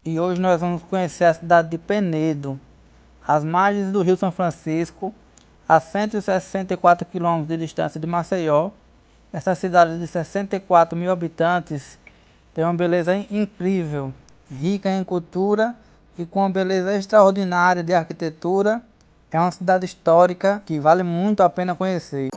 e hoje nós vamos conhecer a cidade de Penedo, às margens do Rio São Francisco, a 164 quilômetros de distância de Maceió. Essa cidade de 64 mil habitantes tem uma beleza incrível, rica em cultura e com uma beleza extraordinária de arquitetura. É uma cidade histórica que vale muito a pena conhecer.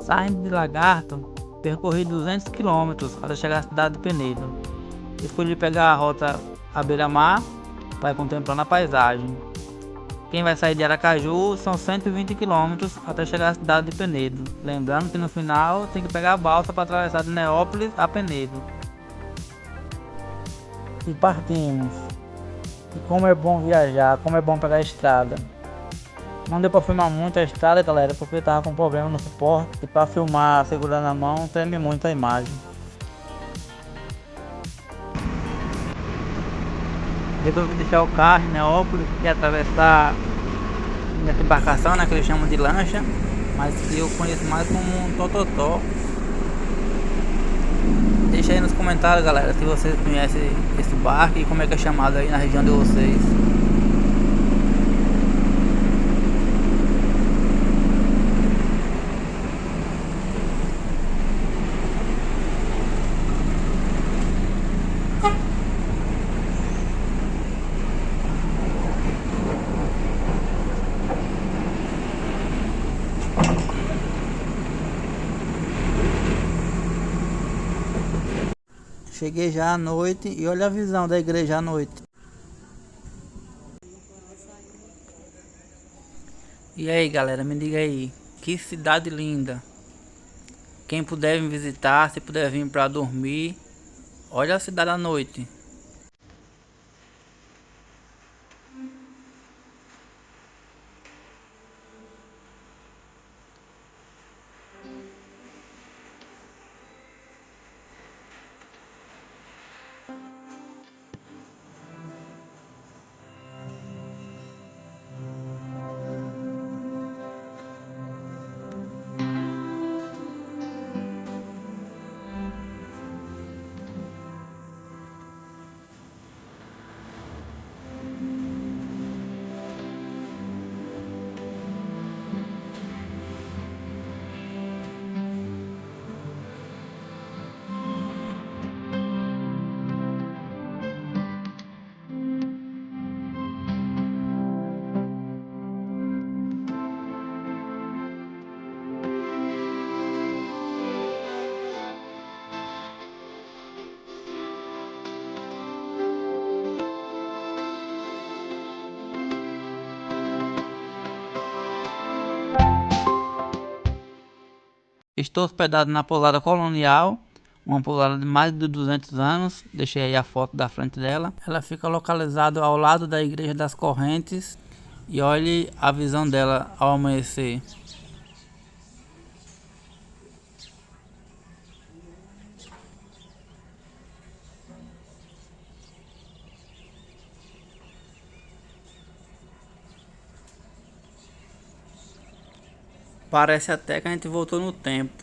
Saindo de Lagarto, percorri 200 quilômetros para chegar à cidade de Penedo. Escolhi pegar a rota à beira-mar para contemplar a paisagem. Quem vai sair de Aracaju são 120 quilômetros até chegar à cidade de Penedo. Lembrando que no final tem que pegar a balsa para atravessar de Neópolis a Penedo. E partimos. E como é bom viajar, como é bom pegar a estrada. Não deu pra filmar muito a estrada, galera, porque eu tava com problema no suporte. E pra filmar segurando a mão, treme muito a imagem. Resolvi deixar o carro em Neópolis e atravessar nessa embarcação, né, que eles chamam de lancha, mas que eu conheço mais como um tototó. Deixa aí nos comentários, galera, se vocês conhecem esse barco e como é que é chamado aí na região de vocês. Cheguei já à noite e olha a visão da igreja à noite. E aí, galera, me diga aí, que cidade linda. Quem puder me visitar, se puder vir para dormir, olha a cidade à noite. Estou hospedado na pousada Colonial, uma pousada de mais de 200 anos. Deixei aí a foto da frente dela. Ela fica localizada ao lado da Igreja das Correntes. E olhe a visão dela ao amanhecer. Parece até que a gente voltou no tempo.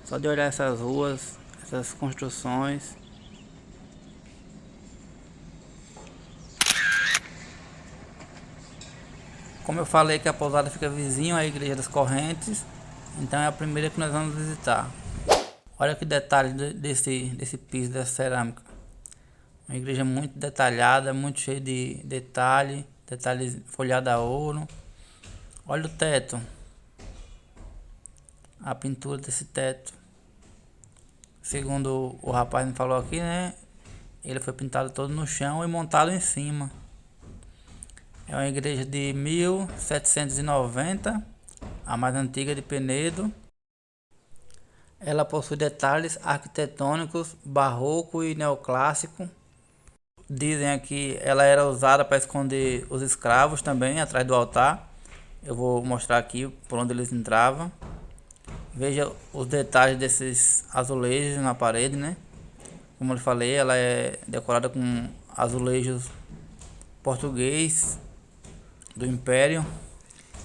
Só de olhar essas ruas, essas construções. Como eu falei que a pousada fica vizinho à Igreja das Correntes, então é a primeira que nós vamos visitar. Olha que detalhe desse piso, dessa cerâmica. Uma igreja muito detalhada, muito cheia de detalhes folhados a ouro. Olha o teto, a pintura desse teto. Segundo o rapaz me falou aqui, né? Ele foi pintado todo no chão e montado em cima. É uma igreja de 1790, a mais antiga de Penedo. Ela possui detalhes arquitetônicos barroco e neoclássico. Dizem que ela era usada para esconder os escravos também, atrás do altar. Eu vou mostrar aqui por onde eles entravam. Veja os detalhes desses azulejos na parede, né? Como eu falei, ela é decorada com azulejos português do Império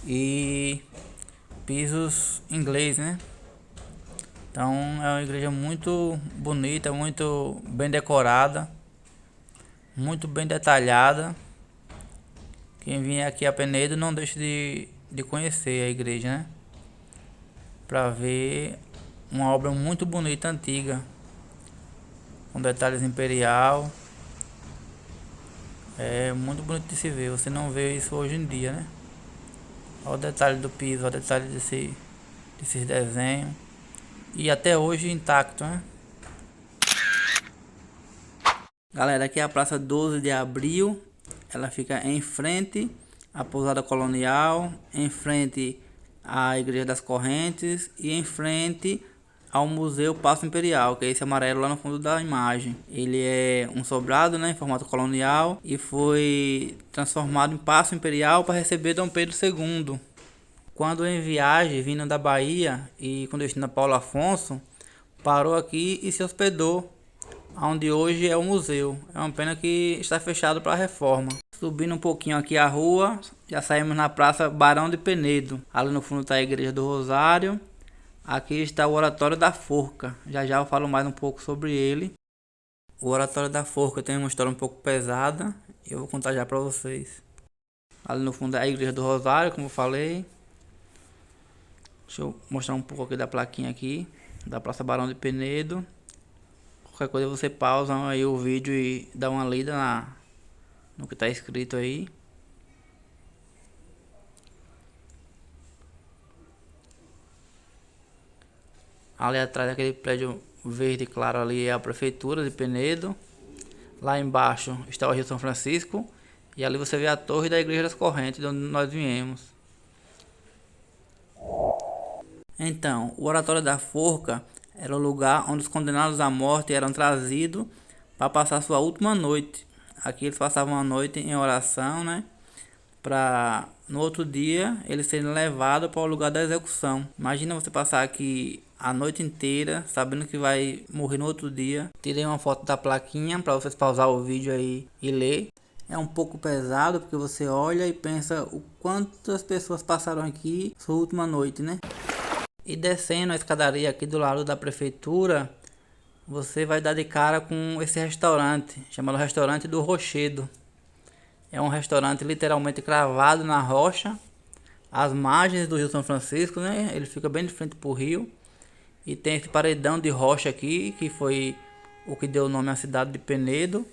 e pisos inglês, né? Então é uma igreja muito bonita, muito bem decorada, muito bem detalhada. Quem vier aqui a Penedo não deixe de conhecer a igreja, né? Para ver uma obra muito bonita, antiga, com detalhes imperial. É muito bonito de se ver, você não vê isso hoje em dia, né? Olha o detalhe do piso, olha o detalhe desses desenhos. E até hoje intacto, né? Galera, aqui é a Praça 12 de Abril. Ela fica em frente à Pousada Colonial, em frente à Igreja das Correntes e em frente ao Museu Paço Imperial, que é esse amarelo lá no fundo da imagem. Ele é um sobrado, né, em formato colonial, e foi transformado em Paço Imperial para receber Dom Pedro II. Quando em viagem, vindo da Bahia e com destino a Paulo Afonso, parou aqui e se hospedou, onde hoje é o museu. É uma pena que está fechado para reforma. Subindo um pouquinho aqui a rua, já saímos na Praça Barão de Penedo. Ali no fundo está a Igreja do Rosário. Aqui está o Oratório da Forca. Já já eu falo mais um pouco sobre ele. O Oratório da Forca tem uma história um pouco pesada. Eu vou contar já para vocês. Ali no fundo é a Igreja do Rosário, como eu falei. Deixa eu mostrar um pouco aqui da plaquinha aqui, da Praça Barão de Penedo. Qualquer coisa você pausa aí o vídeo e dá uma lida no que está escrito aí. Ali atrás daquele prédio verde claro ali é a Prefeitura de Penedo. Lá embaixo está o Rio São Francisco. E ali você vê a torre da Igreja das Correntes, de onde nós viemos. Então, o Oratório da Forca era o lugar onde os condenados à morte eram trazidos para passar sua última noite. Aqui eles passavam a noite em oração, né? Para no outro dia eles serem levados para o lugar da execução. Imagina você passar aqui a noite inteira sabendo que vai morrer no outro dia. Tirei uma foto da plaquinha para vocês pausar o vídeo aí e ler. É um pouco pesado porque você olha e pensa o quantas pessoas passaram aqui sua última noite, né? E descendo a escadaria aqui do lado da prefeitura, você vai dar de cara com esse restaurante, chamado Restaurante do Rochedo. É um restaurante literalmente cravado na rocha, às margens do Rio São Francisco, né? Ele fica bem de frente pro rio. E tem esse paredão de rocha aqui, que foi o que deu o nome à cidade de Penedo.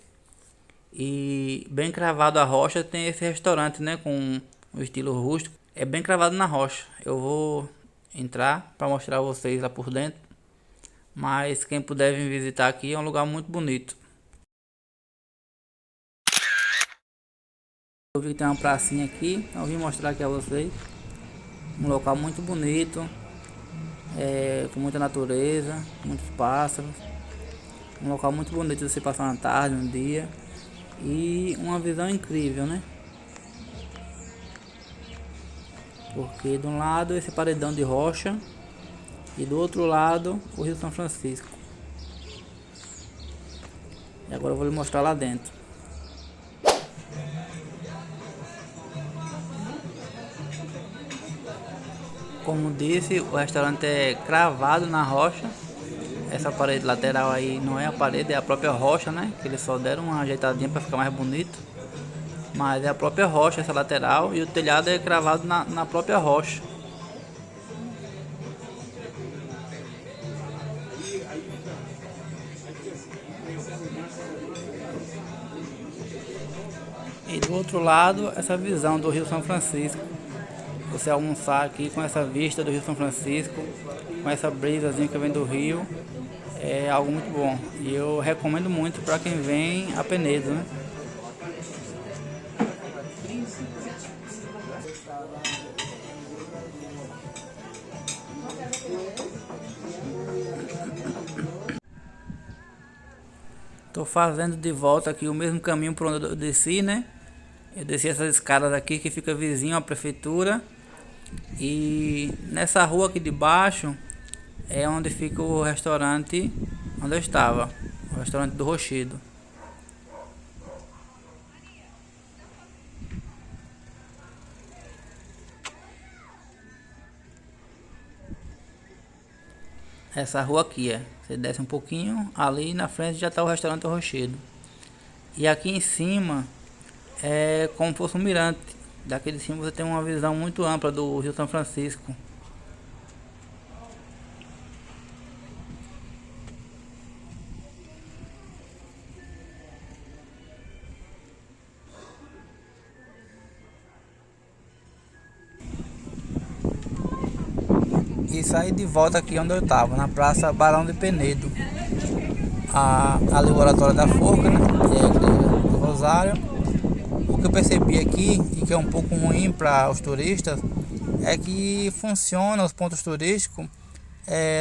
E bem cravado a rocha tem esse restaurante, né? Com o estilo rústico. É bem cravado na rocha. Eu vou entrar para mostrar a vocês lá por dentro, mas quem puder vir visitar aqui é um lugar muito bonito. Eu vi que tem uma pracinha aqui, então eu vim mostrar aqui a vocês. Um local muito bonito, com muita natureza, muitos pássaros. Um local muito bonito de você passar uma tarde, um dia, e uma visão incrível, né? Porque de um lado esse paredão de rocha e do outro lado o Rio São Francisco. E agora eu vou lhe mostrar lá dentro. Como disse, o restaurante é cravado na rocha. Essa parede lateral aí não é a parede, é a própria rocha, né? Que eles só deram uma ajeitadinha para ficar mais bonito. Mas é a própria rocha essa lateral e o telhado é cravado na própria rocha. E do outro lado, essa visão do Rio São Francisco. Você almoçar aqui com essa vista do Rio São Francisco, com essa brisazinha que vem do rio, é algo muito bom. E eu recomendo muito para quem vem a Penedo, né? Tô fazendo de volta aqui o mesmo caminho por onde eu desci, né? Eu desci essas escadas aqui que fica vizinho à prefeitura. E nessa rua aqui de baixo é onde fica o restaurante onde eu estava, o restaurante do Rochedo. Essa rua aqui você desce um pouquinho, ali na frente já está o restaurante do Rochedo. E aqui em cima é como se fosse um mirante. Daqui de cima você tem uma visão muito ampla do Rio São Francisco. E saí de volta aqui onde eu estava, na Praça Barão de Penedo. Ali o Oratório da Forca, né? E a Igreja do Rosário. O que eu percebi aqui, e que é um pouco ruim para os turistas, é que funciona os pontos turísticos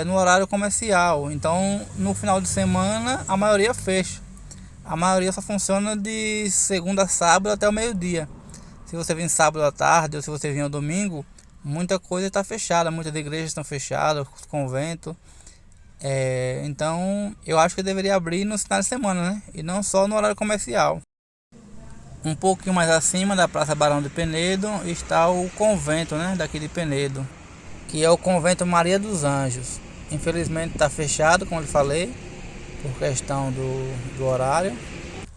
no horário comercial. Então, no final de semana, a maioria fecha. A maioria só funciona de segunda a sábado até o meio-dia. Se você vir sábado à tarde ou se você vir ao domingo, muita coisa está fechada. Muitas igrejas estão fechadas, os conventos. Então, eu acho que deveria abrir no final de semana, né? E não só no horário comercial. Um pouquinho mais acima da Praça Barão de Penedo está o convento, né, daqui de Penedo, que é o convento Maria dos Anjos. Infelizmente está fechado, como eu falei, por questão do horário,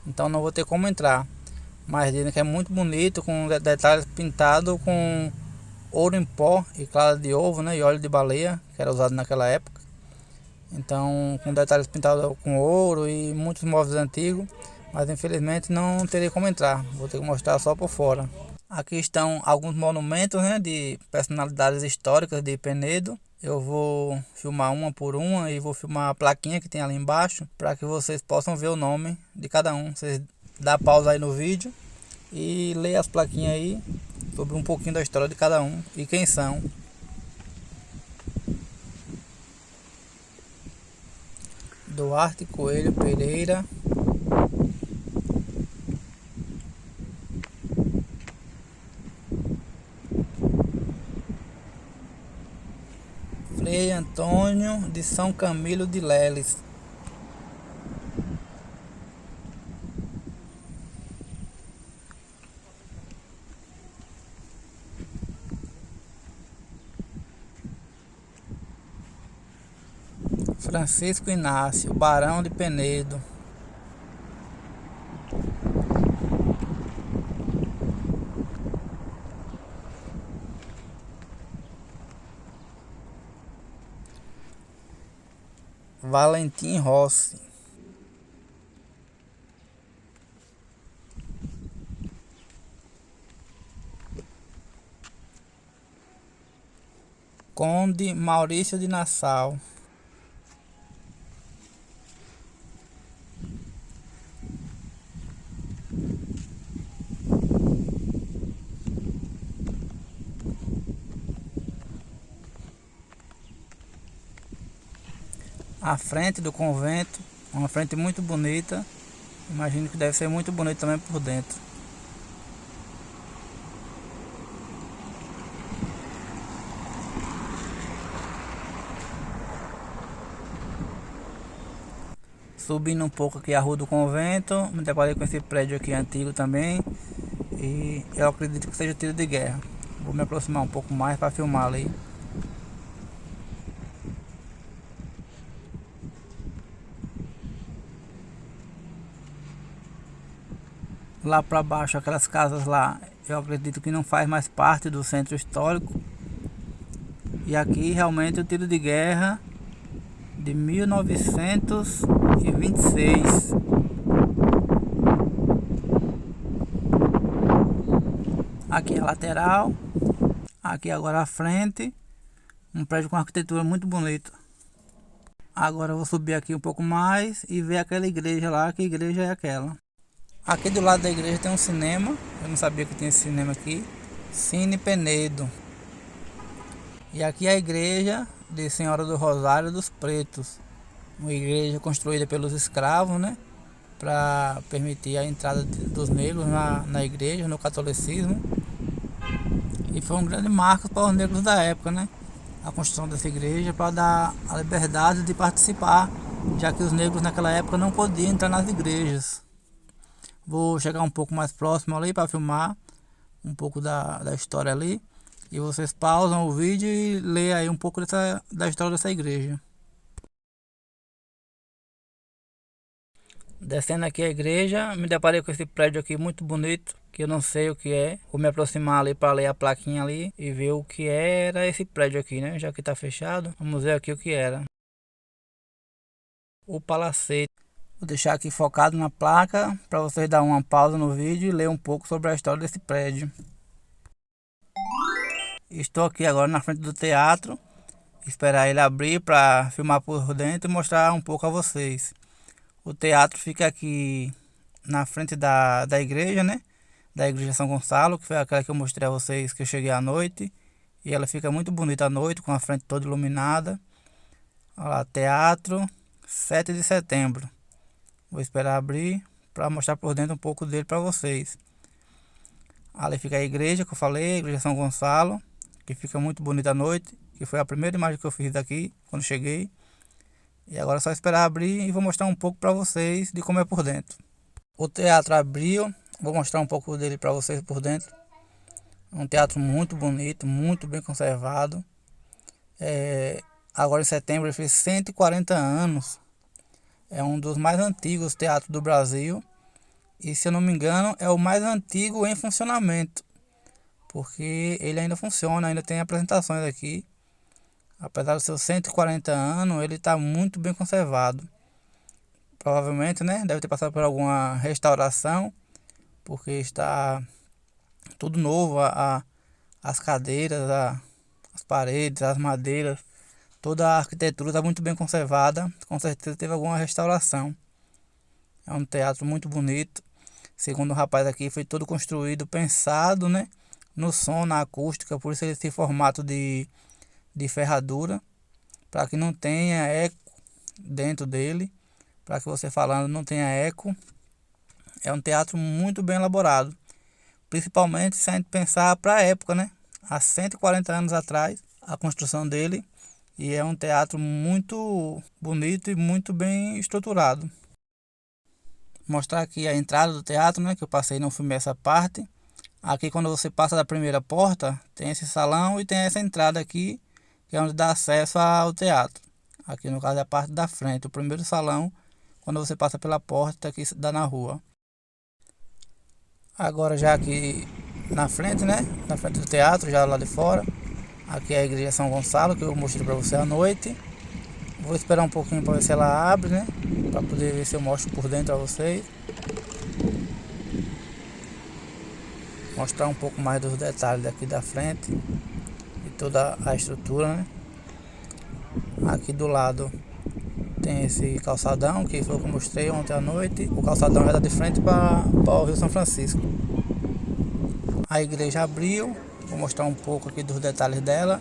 então não vou ter como entrar. Mas dizem que é muito bonito, com detalhes pintados com ouro em pó e clara de ovo, né, e óleo de baleia, que era usado naquela época. Então, com detalhes pintados com ouro e muitos móveis antigos. Mas infelizmente não terei como entrar, vou ter que mostrar só por fora. Aqui estão alguns monumentos, né, de personalidades históricas de Penedo. Eu vou filmar uma por uma e vou filmar a plaquinha que tem ali embaixo, para que vocês possam ver o nome de cada um. Vocês dá pausa aí no vídeo e lê as plaquinhas aí sobre um pouquinho da história de cada um e quem são. Duarte Coelho Pereira, Frei Antônio de São Camilo de Leles, Francisco Inácio, Barão de Penedo, Valentim Rossi, Conde Maurício de Nassau, à frente do convento, uma frente muito bonita. Imagino que deve ser muito bonito também por dentro. Subindo um pouco aqui a rua do convento, me deparei com esse prédio aqui antigo também. E eu acredito que seja tiro de guerra. Vou me aproximar um pouco mais para filmar ali. Lá para baixo, aquelas casas lá, eu acredito que não faz mais parte do centro histórico. E aqui realmente o tiro de guerra de 1926. Aqui é a lateral, aqui agora a frente, um prédio com arquitetura muito bonita. Agora eu vou subir aqui um pouco mais e ver aquela igreja lá, que igreja é aquela. Aqui do lado da igreja tem um cinema, eu não sabia que tinha esse cinema aqui, Cine Penedo. E aqui é a igreja de Senhora do Rosário dos Pretos, uma igreja construída pelos escravos, né? para permitir a entrada dos negros na igreja, no catolicismo. E foi um grande marco para os negros da época, né? A construção dessa igreja para dar a liberdade de participar, já que os negros naquela época não podiam entrar nas igrejas. Vou chegar um pouco mais próximo ali para filmar um pouco da história ali. E vocês pausam o vídeo e lê aí um pouco da história dessa igreja. Descendo aqui a igreja, me deparei com esse prédio aqui muito bonito, que eu não sei o que é. Vou me aproximar ali para ler a plaquinha ali e ver o que era esse prédio aqui, né? Já que está fechado, vamos ver aqui o que era. O Palacete. Vou deixar aqui focado na placa para vocês dar uma pausa no vídeo e ler um pouco sobre a história desse prédio. Estou aqui agora na frente do teatro, esperar ele abrir para filmar por dentro e mostrar um pouco a vocês. O teatro fica aqui na frente da igreja, né? Da igreja São Gonçalo, que foi aquela que eu mostrei a vocês que eu cheguei à noite. E ela fica muito bonita à noite, com a frente toda iluminada. Olha lá, teatro, 7 de setembro. Vou esperar abrir para mostrar por dentro um pouco dele para vocês. Ali fica a igreja que eu falei, a igreja São Gonçalo, que fica muito bonita à noite. Que foi a primeira imagem que eu fiz daqui, quando cheguei. E agora é só esperar abrir e vou mostrar um pouco para vocês de como é por dentro. O teatro abriu, vou mostrar um pouco dele para vocês por dentro. É um teatro muito bonito, muito bem conservado. Agora em setembro ele fez 140 anos. É um dos mais antigos teatros do Brasil. E se eu não me engano é o mais antigo em funcionamento. Porque ele ainda funciona, ainda tem apresentações aqui. Apesar dos seus 140 anos, ele está muito bem conservado. Provavelmente, né, deve ter passado por alguma restauração, porque está tudo novo, as cadeiras, as paredes, as madeiras, toda a arquitetura está muito bem conservada. Com certeza teve alguma restauração. É um teatro muito bonito. Segundo o rapaz aqui, foi todo construído, pensado, né, no som, na acústica, por isso ele tem formato de ferradura, para que não tenha eco dentro dele, para que você falando não tenha eco. É um teatro muito bem elaborado, principalmente se a gente pensar para a época, né? Há 140 anos atrás, a construção dele, e é um teatro muito bonito e muito bem estruturado. Mostrar aqui a entrada do teatro, né? Que eu passei, não filmei essa parte. Aqui quando você passa da primeira porta, tem esse salão e tem essa entrada aqui, que é onde dá acesso ao teatro. Aqui no caso é a parte da frente, o primeiro salão, quando você passa pela porta que dá na rua. Agora já aqui na frente, né? Na frente do teatro, já lá de fora. Aqui é a igreja São Gonçalo, que eu mostrei para você à noite. Vou esperar um pouquinho para ver se ela abre, né? Para poder ver se eu mostro por dentro a vocês. Mostrar um pouco mais dos detalhes daqui da frente e toda a estrutura, né? Aqui do lado tem esse calçadão que foi o que eu mostrei ontem à noite. O calçadão já está de frente para o Rio São Francisco. A igreja abriu, vou mostrar um pouco aqui dos detalhes dela,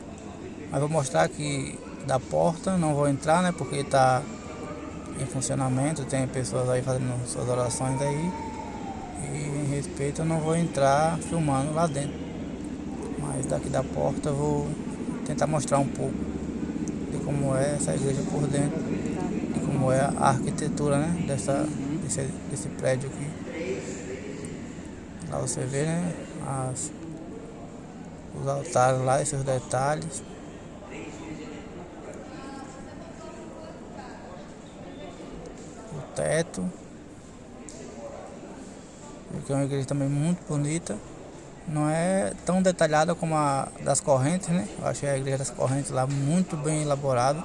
mas vou mostrar aqui da porta, não vou entrar, né, porque está em funcionamento, tem pessoas aí fazendo suas orações aí, e em respeito eu não vou entrar filmando lá dentro, mas daqui da porta eu vou tentar mostrar um pouco de como é essa igreja por dentro, de como é a arquitetura, né, desse prédio aqui. Lá você vê, né, os altares lá, esses detalhes. O teto. Aqui é uma igreja também muito bonita. Não é tão detalhada como a das Correntes, né? Eu achei a igreja das Correntes lá muito bem elaborada.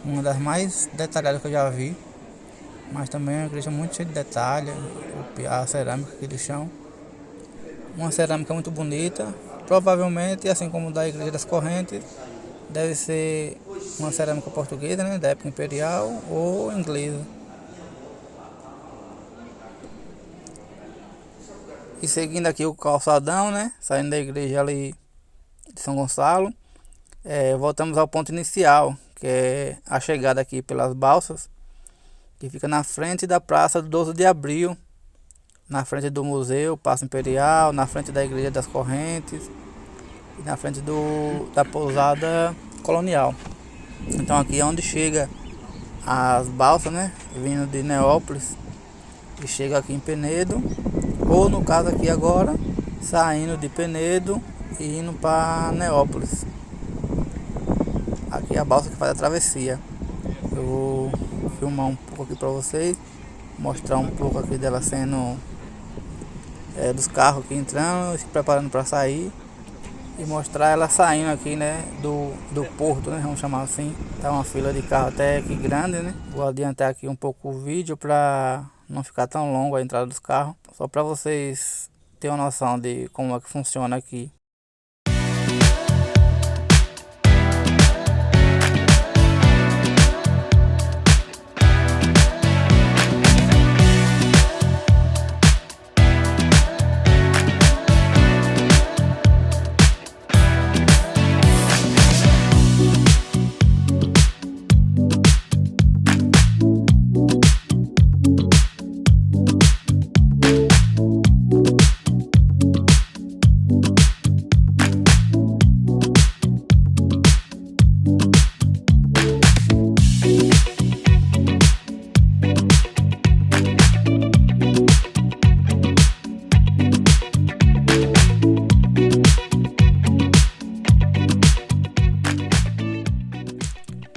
Uma das mais detalhadas que eu já vi. Mas também é uma igreja muito cheia de detalhes. A cerâmica aqui do chão. Uma cerâmica muito bonita. Provavelmente, assim como da igreja das Correntes, deve ser uma cerâmica portuguesa, né? Da época imperial ou inglesa. E seguindo aqui o calçadão, né? Saindo da igreja ali de São Gonçalo. Voltamos ao ponto inicial, que é a chegada aqui pelas balsas. que fica na frente da Praça do 12 de Abril, na frente do Museu Paço Imperial, na frente da Igreja das Correntes e na frente da Pousada Colonial. Então aqui é onde chega as balsas, né, vindo de Neópolis e chega aqui em Penedo, ou no caso aqui agora, saindo de Penedo e indo para Neópolis. Aqui é a balsa que faz a travessia. Eu vou filmar um pouco aqui para vocês, mostrar um pouco aqui dela sendo dos carros aqui entrando, se preparando para sair, e mostrar ela saindo aqui, né, do porto, né, vamos chamar assim. Tá uma fila de carro até aqui grande, né. Vou adiantar aqui um pouco o vídeo para não ficar tão longo a entrada dos carros, só para vocês terem uma noção de como é que funciona aqui.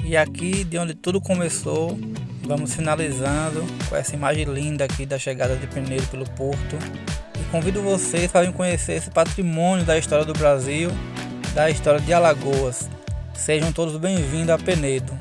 E aqui de onde tudo começou, vamos finalizando com essa imagem linda aqui da chegada de Penedo pelo porto. E convido vocês para conhecer esse patrimônio da história do Brasil, da história de Alagoas. Sejam todos bem-vindos a Penedo.